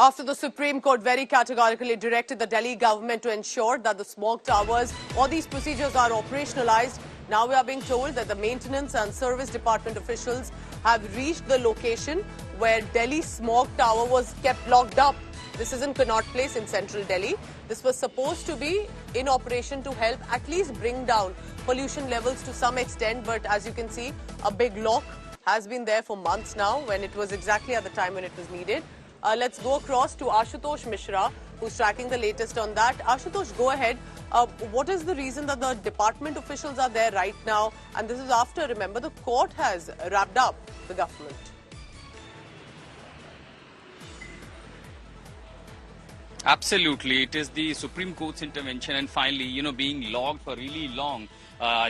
After the Supreme Court very categorically directed the Delhi government to ensure that the smog towers or these procedures are operationalized, now we are being told that the maintenance and service department officials have reached the location where Delhi smog tower was kept locked up. This is in Connaught Place in central Delhi. This was supposed to be in operation to help at least bring down pollution levels to some extent, but as you can see, a big lock has been there for months now when it was exactly at the time when it was needed. Let's go across to Ashutosh Mishra, who's tracking the latest on that. Ashutosh, go ahead. What is the reason that the department officials are there right now? And this is after, remember, the court has wrapped up the government. Absolutely. It is the Supreme Court's intervention and finally, being logged for really long.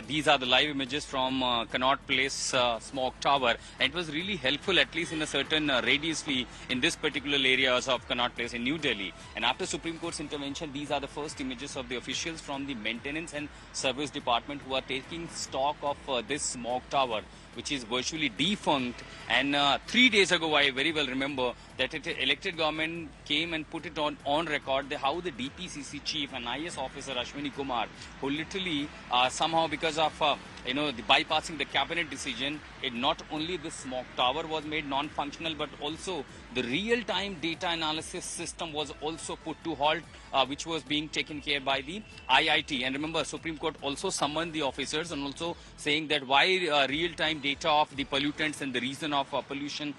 These are the live images from Connaught Place Smog Tower. And it was really helpful, at least in a certain radius in this particular areas of Connaught Place in New Delhi. And after Supreme Court's intervention, these are the first images of the officials from the maintenance and service department who are taking stock of this smog tower, which is virtually defunct. And 3 days ago, I very well remember that elected government came and put it on record how the DPCC chief and IS officer Ashwini Kumar, who literally somehow because of the bypassing the cabinet decision, it not only the smog tower was made non-functional, but also the real-time data analysis system was also put to halt, which was being taken care by the IIT. And remember, Supreme Court also summoned the officers and also saying that why real-time data of the pollutants and the reason of pollution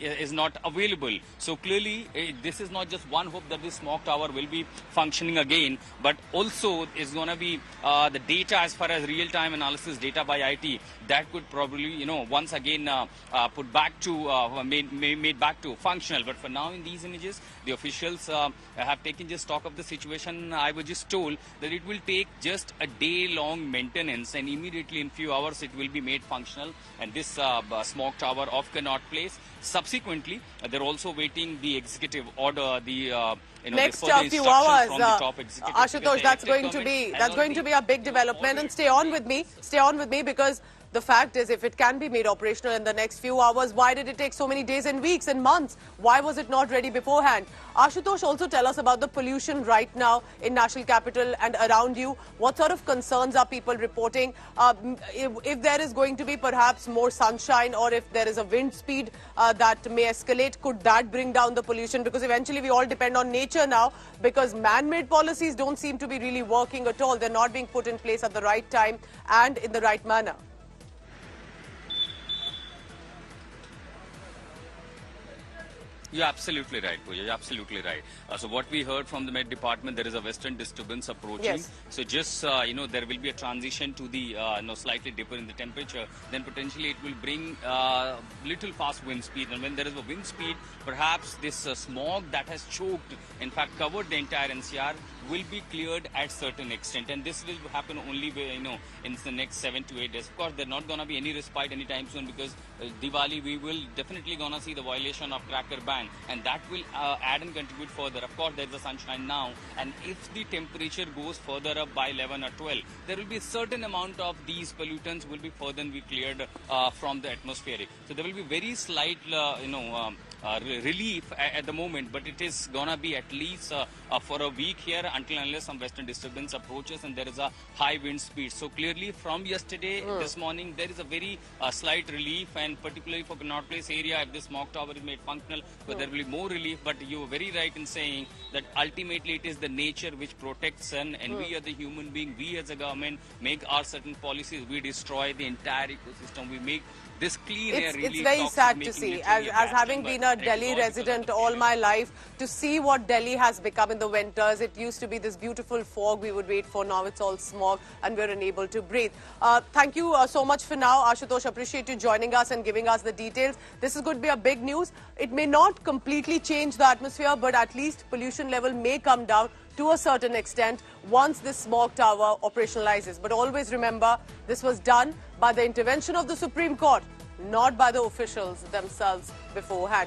is not available. So clearly, this is not just one hope that this smog tower will be functioning again, but also is going to be the data as far as real-time analysis data by IT that could probably, once again put back to made back to functional. But for now, in these images, the officials have taken just stock of the situation. I was just told that it will take just a day-long maintenance, and immediately in few hours it will be made functional. And this smog tower of Connaught Place. Subsequently, they're also waiting the executive order, the next few hours, Ashutosh, that's going to be a big development. And stay on with me because the fact is, if it can be made operational in the next few hours, why did it take so many days and weeks and months? Why was it not ready beforehand? Ashutosh, also tell us about the pollution right now in National Capital and around you. What sort of concerns are people reporting? If there is going to be perhaps more sunshine, or if there is a wind speed that may escalate, could that bring down the pollution? Because eventually we all depend on nature now, because man-made policies don't seem to be really working at all. They're not being put in place at the right time and in the right manner. You're absolutely right, Pooja. You're absolutely right. So what we heard from the Met Department, there is a western disturbance approaching. Yes. So just, there will be a transition to the, slightly dipper in the temperature. Then potentially it will bring little fast wind speed. And when there is a wind speed, perhaps this smog that has choked, in fact, covered the entire NCR, will be cleared at certain extent. And this will happen only, in the next 7 to 8 days. Of course, there's not going to be any respite anytime soon, because Diwali, we will definitely going to see the violation of cracker ban. And that will add and contribute further. Of course, there's the sunshine now. And if the temperature goes further up by 11 or 12, there will be a certain amount of these pollutants will be further be cleared from the atmosphere. So there will be very slight, relief at the moment, but it is going to be at least for a week here until unless some western disturbance approaches and there is a high wind speed. So clearly from yesterday, this morning, there is a very slight relief, and particularly for Connaught Place area, if this smog tower is made functional, but there will be more relief. But you were very right in saying that ultimately it is the nature which protects and we are the human being, we as a government make our certain policies, we destroy the entire ecosystem, we make this clean air really it's very sad to see, as having been a Delhi resident all my life, to see what Delhi has become in the winters. It used to be this beautiful fog we would wait for. Now it's all smog and we're unable to breathe. Thank you so much for now, Ashutosh. Appreciate you joining us and giving us the details. This is going to be a big news. It may not completely change the atmosphere, but at least pollution level may come down to a certain extent once this smog tower operationalizes. But always remember, this was done by the intervention of the Supreme Court, not by the officials themselves beforehand.